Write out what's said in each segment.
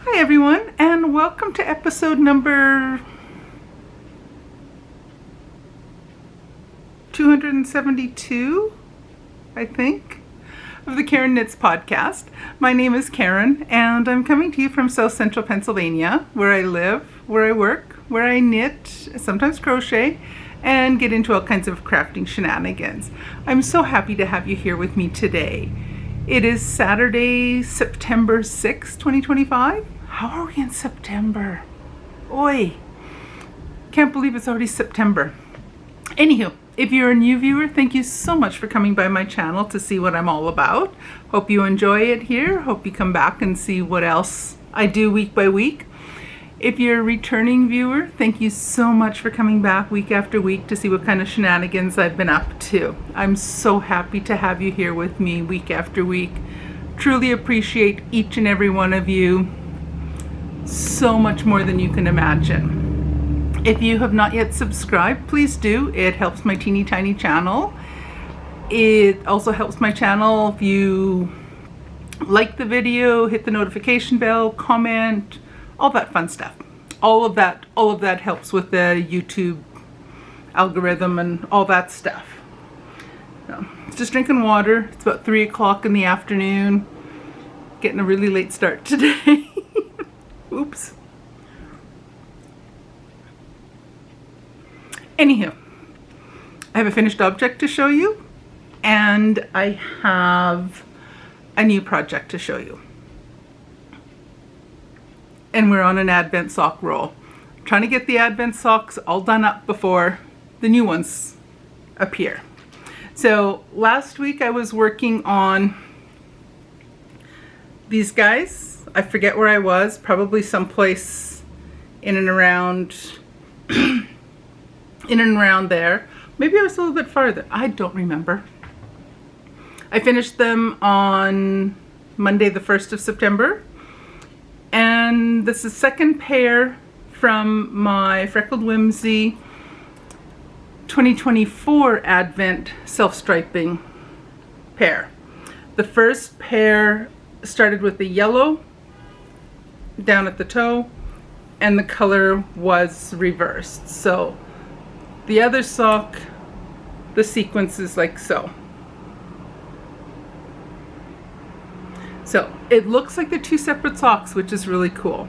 Hi everyone, and welcome to episode number 272, I think, of the Karen Knits podcast. My name is Karen, and I'm coming to you from South Central Pennsylvania, where I live, where I work, where I knit, sometimes crochet, and get into all kinds of crafting shenanigans. I'm so happy to have you here with me today. It is Saturday, September 6th, 2025. How are we in September? Oi! Can't believe it's already September. Anywho, if you're a new viewer, thank you so much for coming by my channel to see what I'm all about. Hope you enjoy it here. Hope you come back and see what else I do week by week. If you're a returning viewer, thank you so much for coming back week after week to see what kind of shenanigans I've been up to. I'm so happy to have you here with me week after week. Truly appreciate each and every one of you so much more than you can imagine. If you have not yet subscribed, please do. It helps my teeny tiny channel. It also helps my channel if you like the video, hit the notification bell, comment, all that fun stuff. All of that helps with the YouTube algorithm and all that stuff. So, just drinking water. It's about 3 o'clock in the afternoon. Getting a really late start today. Oops. Anywho, I have a finished object to show you, and I have a new project to show you. And we're on an Advent sock roll. I'm trying to get the Advent socks all done up before the new ones appear. So last week I was working on these guys. I forget where I was, probably someplace in and around there. Maybe I was a little bit farther. I don't remember. I finished them on Monday the 1st of September. And this is the second pair from my Freckled Whimsy 2024 Advent self-striping pair. The first pair started with the yellow down at the toe, and the color was reversed. So the other sock, the sequence is like so. So it looks like they're two separate socks, which is really cool.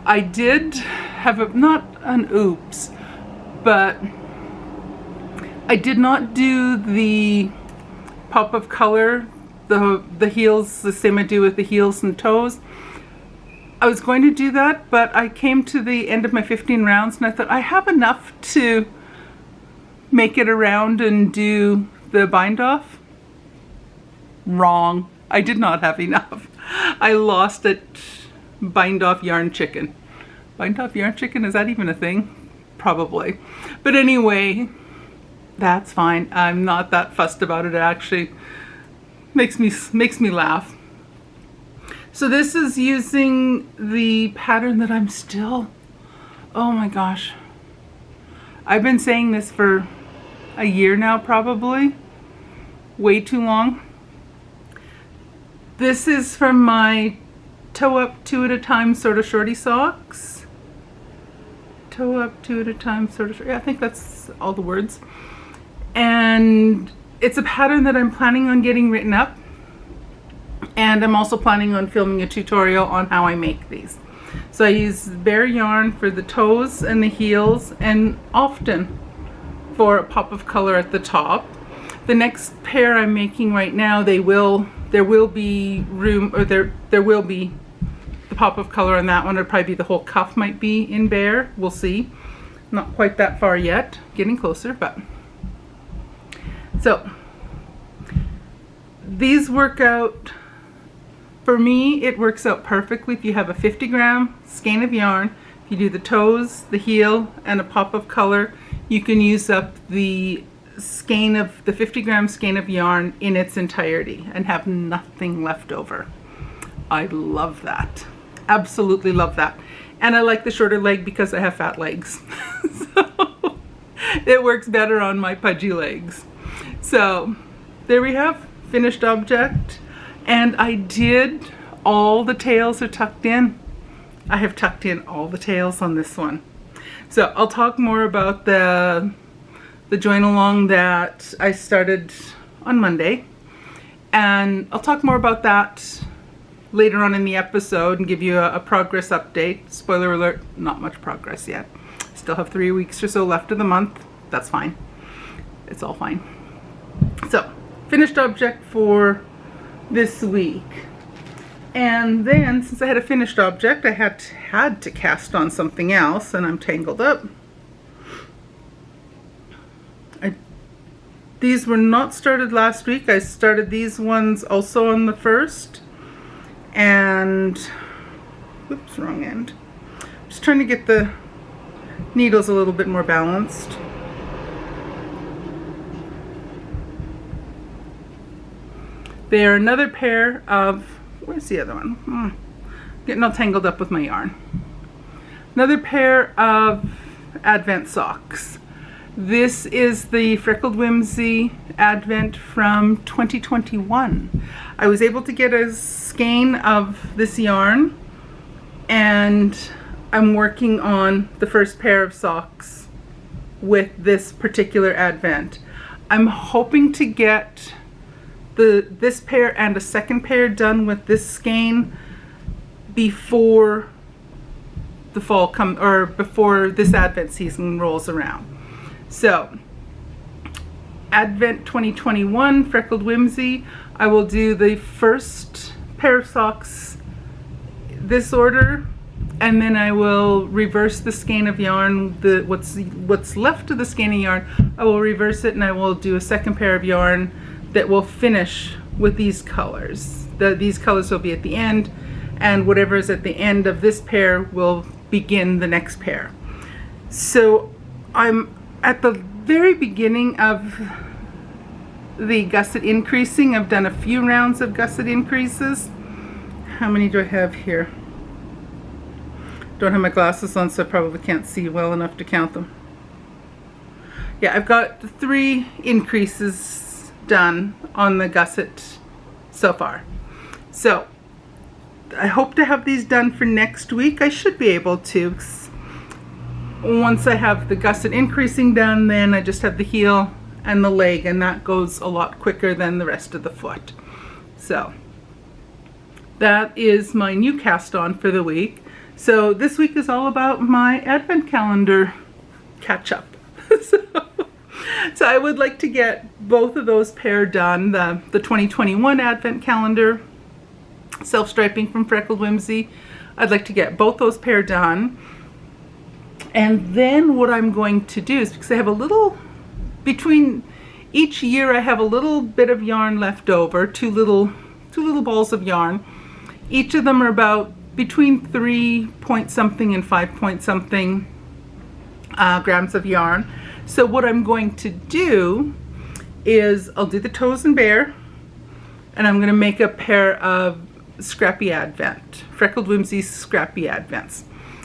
I did have not an oops, but I did not do the pop of color, the heels, the same I do with the heels and toes. I was going to do that, but I came to the end of my 15 rounds and I thought I have enough to make it around and do the bind off. Wrong. I did not have enough. I lost at bind off yarn chicken. Bind off yarn chicken, is that even a thing? Probably. But anyway, that's fine. I'm not that fussed about it. It actually makes me laugh. So this is using the pattern that I'm still, oh my gosh. I've been saying this for a year now, probably. Way too long. This is from my toe up 2 at a time sort of shorty socks. Toe up 2 at a time sort of shorty. I think that's all the words. And it's a pattern that I'm planning on getting written up. And I'm also planning on filming a tutorial on how I make these. So I use bare yarn for the toes and the heels, and often for a pop of color at the top. The next pair I'm making right now, there will be room, or there will be the pop of color on that one. It'll probably be the whole cuff might be in bare. We'll see. Not quite that far yet. Getting closer, but. So these work out. For me, it works out perfectly if you have a 50-gram skein of yarn. If you do the toes, the heel, and a pop of color, you can use up the 50-gram skein of yarn in its entirety and have nothing left over. I love that. Absolutely love that. And I like the shorter leg because I have fat legs. So it works better on my pudgy legs. So there we have finished object. And I did, all the tails are tucked in. I have tucked in all the tails on this one. So I'll talk more about the join along that I started on Monday, and I'll talk more about that later on in the episode and give you a progress update. Spoiler alert, not much progress yet. Still have 3 weeks or so left of the month. That's fine. It's all fine. So, finished object for this week. And then, since I had a finished object, I had to cast on something else, and I'm tangled up. These were not started last week. I started these ones also on the 1st. And, whoops, wrong end. Just trying to get the needles a little bit more balanced. They're another pair of, where's the other one? Getting all tangled up with my yarn. Another pair of Advent socks. This is the Freckled Whimsy Advent from 2021. I was able to get a skein of this yarn, and I'm working on the first pair of socks with this particular Advent. I'm hoping to get this pair and a second pair done with this skein before the fall or before this Advent season rolls around. So, Advent 2021, Freckled Whimsy, I will do the first pair of socks this order, and then I will reverse the skein of yarn, what's left of the skein of yarn, I will reverse it, and I will do a second pair of yarn that will finish with these colors. These colors will be at the end, and whatever is at the end of this pair will begin the next pair. So I'm at the very beginning of the gusset increasing. I've done a few rounds of gusset increases. How many do I have here? Don't have my glasses on, so I probably can't see well enough to count them. Yeah, I've got 3 increases done on the gusset so far. So I hope to have these done for next week. I should be able to. Once I have the gusset increasing done, then I just have the heel and the leg, and that goes a lot quicker than the rest of the foot. So that is my new cast on for the week. So this week is all about my Advent calendar catch up. So I would like to get both of those pair done. The 2021 Advent calendar, self-striping from Freckled Whimsy. I'd like to get both those pair done. And then what I'm going to do is, because I have a little, between each year I have a little bit of yarn left over, two little balls of yarn. Each of them are about between 3 point something and 5 point something grams of yarn. So what I'm going to do is I'll do the Toes and Bear, and I'm going to make a pair of Scrappy Advent, Freckled Whimsy's Scrappy Advents.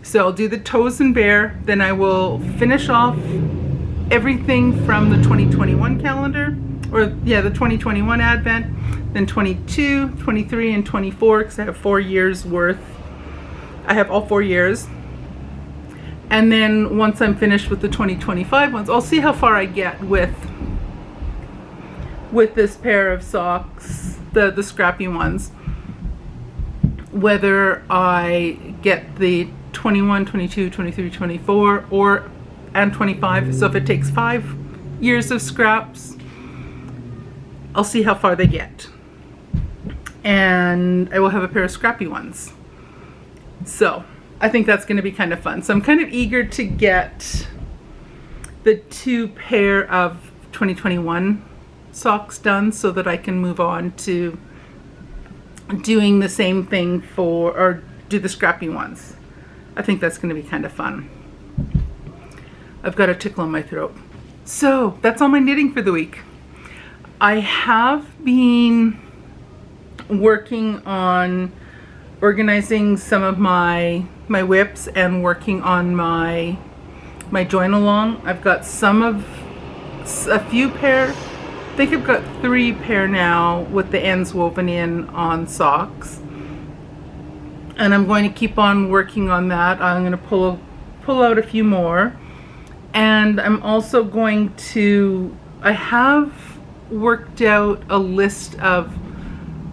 So I'll do the Toes and Bear, then I will finish off everything from the 2021 calendar, or yeah, the 2021 Advent, then 22, 23, and 24, because I have 4 years worth. I have all 4 years. And then once I'm finished with the 2025 ones, I'll see how far I get with this pair of socks, the scrappy ones. Whether I get the 21, 22, 23, 24, and 25. So if it takes 5 years of scraps, I'll see how far they get. And I will have a pair of scrappy ones. So I think that's going to be kind of fun. So I'm kind of eager to get the 2 pair of 2021 socks done so that I can move on to doing the same thing or do the scrappy ones. I think that's going to be kind of fun. I've got a tickle in my throat. So that's all my knitting for the week. I have been working on organizing some of my whips and working on my join along. I've got a few pair. I think I've got 3 pair now with the ends woven in on socks. and I'm going to keep on working on that. I'm going to pull out a few more, and I'm also going to, I have worked out a list of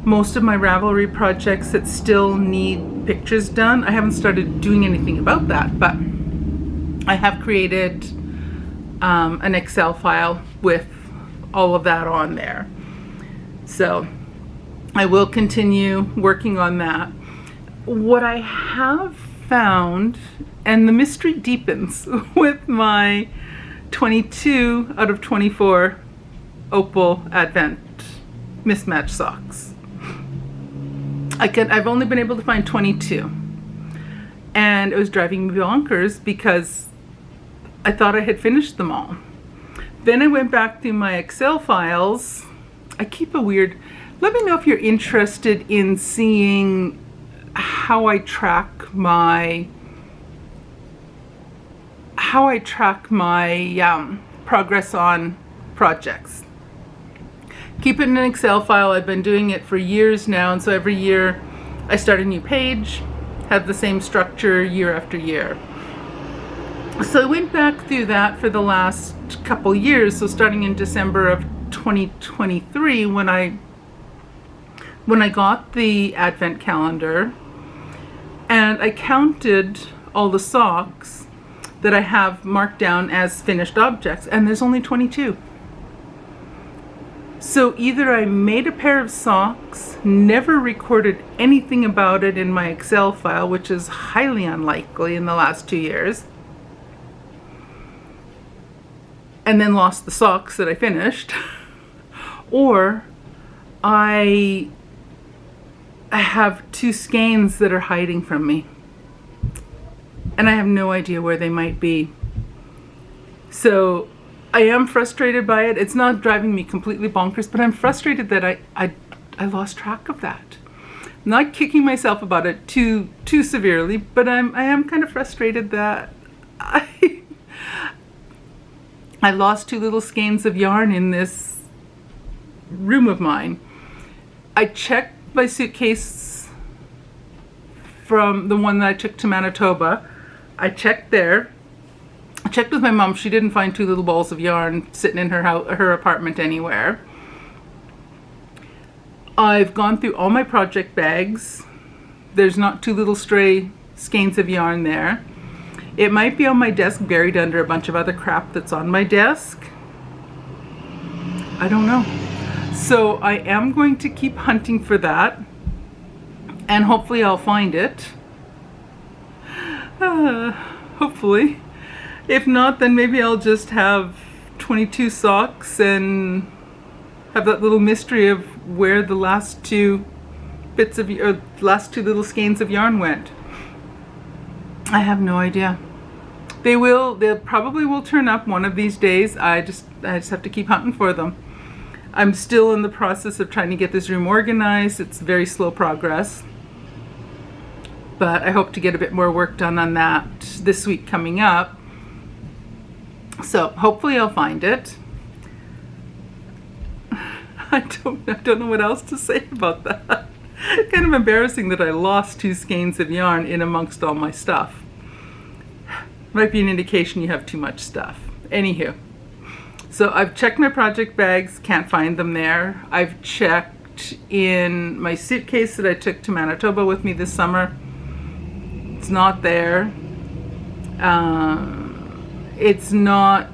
most of my Ravelry projects that still need pictures done. I haven't started doing anything about that, but I have created an Excel file with all of that on there. So I will continue working on that. What I have found, and the mystery deepens with my 22 out of 24 Opal Advent mismatched socks. I've only been able to find 22, and it was driving me bonkers because I thought I had finished them all. Then I went back through my Excel files. I keep a weird, let me know if you're interested in seeing how I track my progress on projects. Keep it in an Excel file. I've been doing it for years now, and so every year I start a new page, have the same structure year after year. So I went back through that for the last couple years, so starting in December of 2023 when I got the Advent calendar, and I counted all the socks that I have marked down as finished objects, and there's only 22. So either I made a pair of socks, never recorded anything about it in my Excel file, which is highly unlikely in the last 2 years, and then lost the socks that I finished, or I have 2 skeins that are hiding from me, and I have no idea where they might be. So I am frustrated by it. It's not driving me completely bonkers, but I'm frustrated that I lost track of that. I'm not kicking myself about it too severely, but I am kind of frustrated that I lost 2 little skeins of yarn in this room of mine. I checked my suitcase from the one that I took to Manitoba. I checked there. I checked with my mom. She didn't find 2 little balls of yarn sitting in her apartment anywhere. I've gone through all my project bags. There's not 2 little stray skeins of yarn there. It might be on my desk buried under a bunch of other crap that's on my desk. I don't know. So I am going to keep hunting for that, and hopefully I'll find it. Hopefully. If not, then maybe I'll just have 22 socks and have that little mystery of where the last 2 last 2 little skeins of yarn went. I have no idea. They probably will turn up one of these days. I just have to keep hunting for them. I'm still in the process of trying to get this room organized. It's very slow progress, but I hope to get a bit more work done on that this week coming up. So hopefully I'll find it. I don't know what else to say about that. Kind of embarrassing that I lost 2 skeins of yarn in amongst all my stuff. Might be an indication you have too much stuff. Anywho, so I've checked my project bags, can't find them there. I've checked in my suitcase that I took to Manitoba with me this summer. It's not there. It's not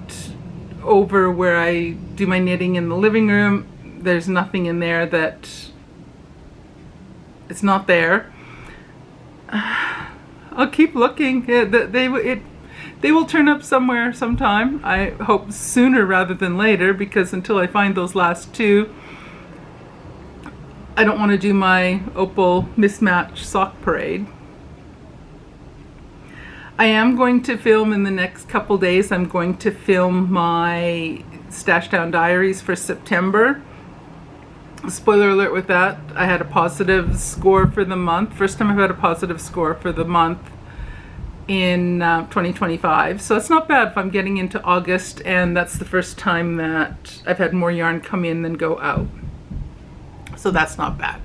over where I do my knitting in the living room. There's nothing in there that, it's not there. I'll keep looking. They will turn up somewhere sometime. I hope sooner rather than later, because until I find those last 2, I don't want to do my Opal mismatch sock parade. I am going to film in the next couple days. I'm going to film my Stash Down Diaries for September. Spoiler alert with that, I had a positive score for the month. First time I've had a positive score for the month in 2025. So it's not bad if I'm getting into August and that's the first time that I've had more yarn come in than go out. So that's not bad.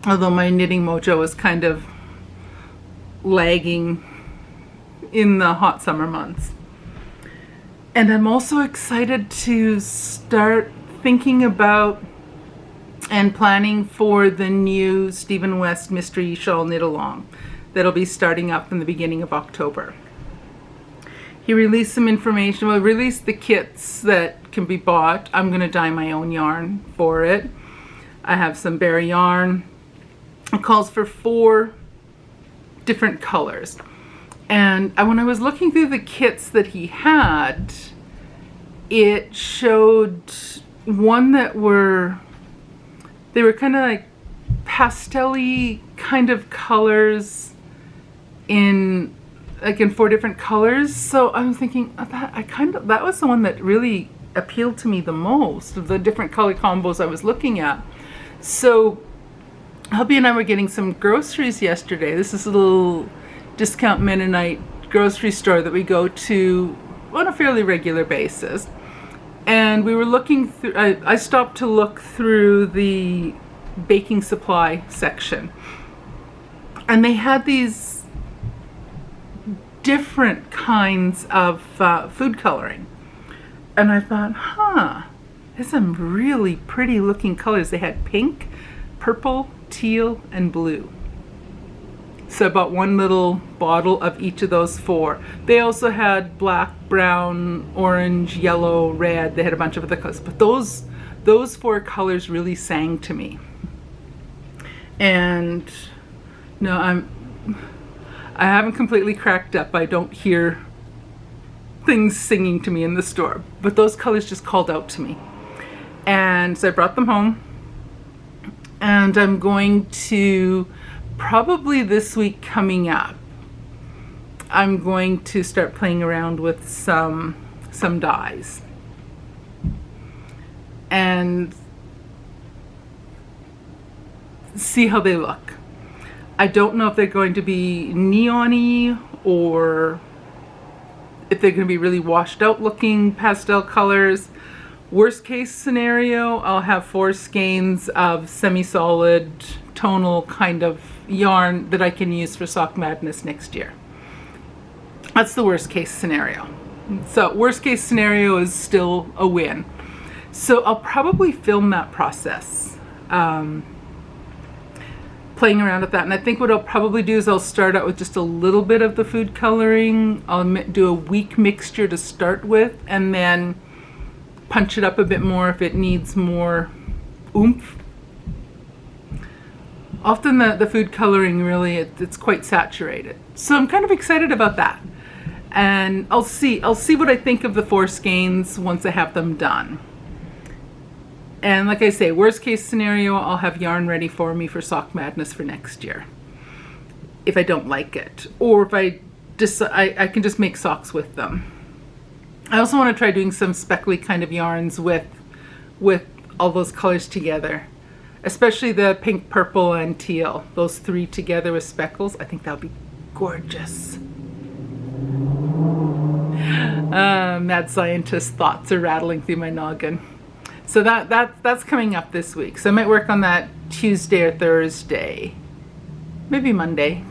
although my knitting mojo is kind of lagging in the hot summer months. And I'm also excited to start thinking about and planning for the new Stephen West Mystery Shawl Knit Along that'll be starting up in the beginning of October. He released some information, released the kits that can be bought. I'm going to dye my own yarn for it. I have some bare yarn. It calls for 4 different colors. And when I was looking through the kits that he had, it showed one that they were kind of like pastel-y kind of colors in 4 different colors. So I was thinking that was the one that really appealed to me the most of the different color combos I was looking at. So hubby and I were getting some groceries yesterday. This is a little discount Mennonite grocery store that we go to on a fairly regular basis. And we were looking through, I stopped to look through the baking supply section. And they had these different kinds of food coloring. And I thought, there's some really pretty looking colors. They had pink, purple, teal, and blue. So I bought one little bottle of each of those 4. They also had black, brown, orange, yellow, red. They had a bunch of other colors. But those 4 colors really sang to me. And no, I haven't completely cracked up. I don't hear things singing to me in the store. But those colors just called out to me. And so I brought them home. And I'm going to, probably this week coming up, I'm going to start playing around with some dyes. And see how they look. I don't know if they're going to be neon-y or if they're going to be really washed out looking pastel colors. Worst case scenario, I'll have 4 skeins of semi-solid tonal kind of yarn that I can use for Sock Madness next year. That's the worst case scenario. So worst case scenario is still a win. So I'll probably film that process, playing around with that. And I think what I'll probably do is I'll start out with just a little bit of the food coloring. I'll do a weak mixture to start with, and then punch it up a bit more if it needs more oomph. Often the food coloring really, it's quite saturated. So I'm kind of excited about that. And I'll see what I think of the 4 skeins once I have them done. And like I say, worst case scenario, I'll have yarn ready for me for Sock Madness for next year, if I don't like it, or if I can just make socks with them. I also want to try doing some speckly kind of yarns with all those colors together, especially the pink, purple, and teal. Those 3 together with speckles, I think that would be gorgeous. Mad scientist thoughts are rattling through my noggin. So that's coming up this week. So I might work on that Tuesday or Thursday, maybe Monday.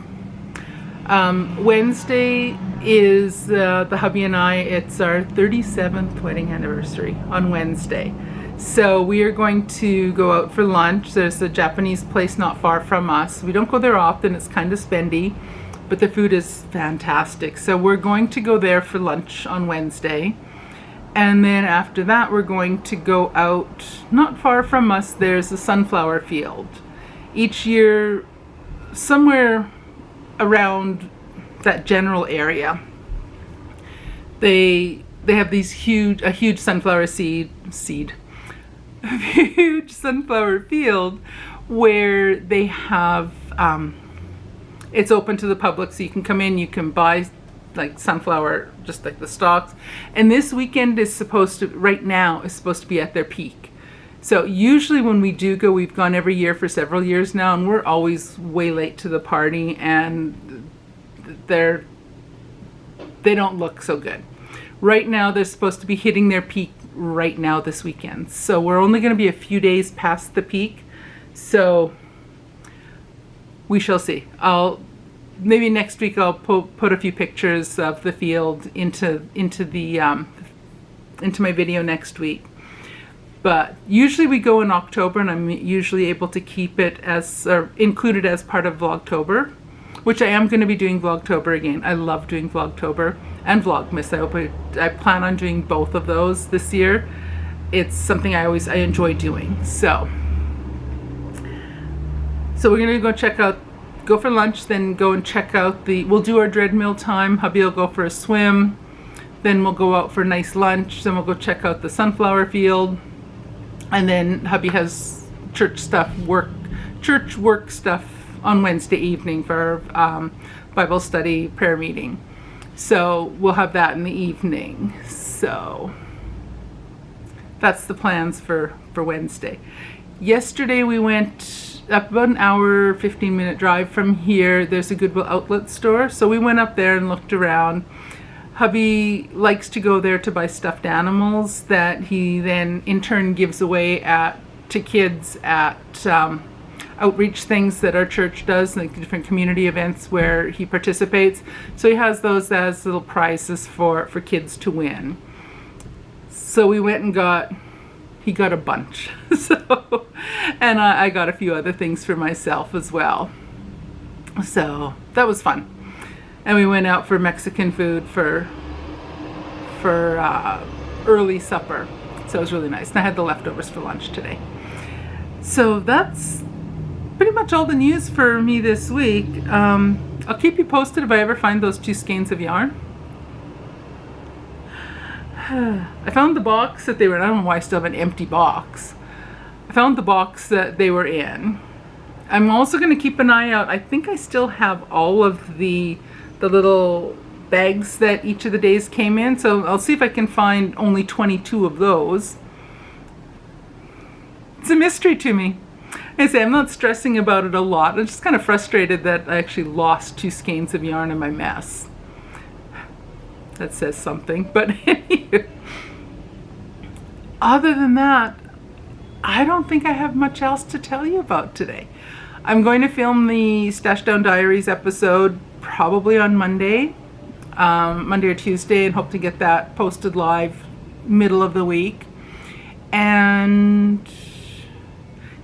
Wednesday is the hubby and I, it's our 37th wedding anniversary on Wednesday. So we are going to go out for lunch. There's a Japanese place not far from us. We don't go there often, it's kind of spendy, but the food is fantastic. So we're going to go there for lunch on Wednesday. And then after that, we're going to go out, not far from us, there's a sunflower field. Each year, somewhere around that general area, they have these a huge sunflower a huge sunflower field where they have, it's open to the public, so you can come in, you can buy like sunflower, just like the stalks. And this weekend right now is supposed to be at their peak. So usually when we do go, we've gone every year for several years now, and we're always way late to the party, and they don't look so good. Right now they're supposed to be hitting their peak right now this weekend. So we're only going to be a few days past the peak. So we shall see. Maybe next week I'll put a few pictures of the field into my video next week. But usually we go in October, and I'm usually able to keep it included as part of Vlogtober, which I am going to be doing Vlogtober again. I love doing Vlogtober and Vlogmas. I plan on doing both of those this year. It's something I enjoy doing. So we're going to go for lunch, then go and check out we'll do our treadmill time. Hubby will go for a swim. Then we'll go out for a nice lunch. Then we'll go check out the sunflower field. And then hubby has church work stuff on Wednesday evening for Bible study prayer meeting. So we'll have that in the evening. So that's the plans for Wednesday. Yesterday we went up about an hour, 15-minute drive from here. There's a Goodwill outlet store. So we went up there and looked around. Hubby likes to go there to buy stuffed animals that he then in turn gives away to kids at outreach things that our church does, like different community events where he participates. So he has those as little prizes for kids to win. So we went and he got a bunch. And I got a few other things for myself as well. So that was fun. And we went out for Mexican food for early supper. So it was really nice. And I had the leftovers for lunch today. So that's pretty much all the news for me this week. I'll keep you posted if I ever find those 2 skeins of yarn. I found the box that they were in. I don't know why I still have an empty box. I found the box that they were in. I'm also going to keep an eye out. I think I still have all of the little bags that each of the days came in. So I'll see if I can find only 22 of those. It's a mystery to me. I say I'm not stressing about it a lot. I'm just kind of frustrated that I actually lost 2 skeins of yarn in my mess. That says something. But anyway, other than that, I don't think I have much else to tell you about today. I'm going to film the Stash Down Diaries episode probably on Monday or Tuesday, and hope to get that posted live middle of the week. And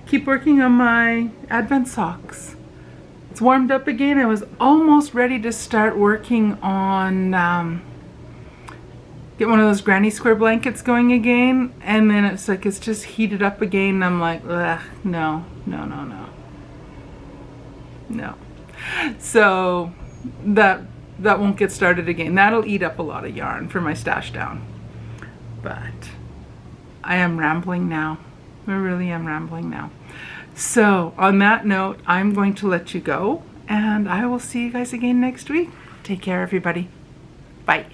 keep working on my Advent socks. It's warmed up again. I was almost ready to start working on get one of those granny square blankets going again, and then it's just heated up again, and I'm like, ugh, no. So that won't get started again. That'll eat up a lot of yarn for my stash down. But I am rambling now. I really am rambling now. So on that note, I'm going to let you go, and I will see you guys again next week. Take care, everybody. Bye.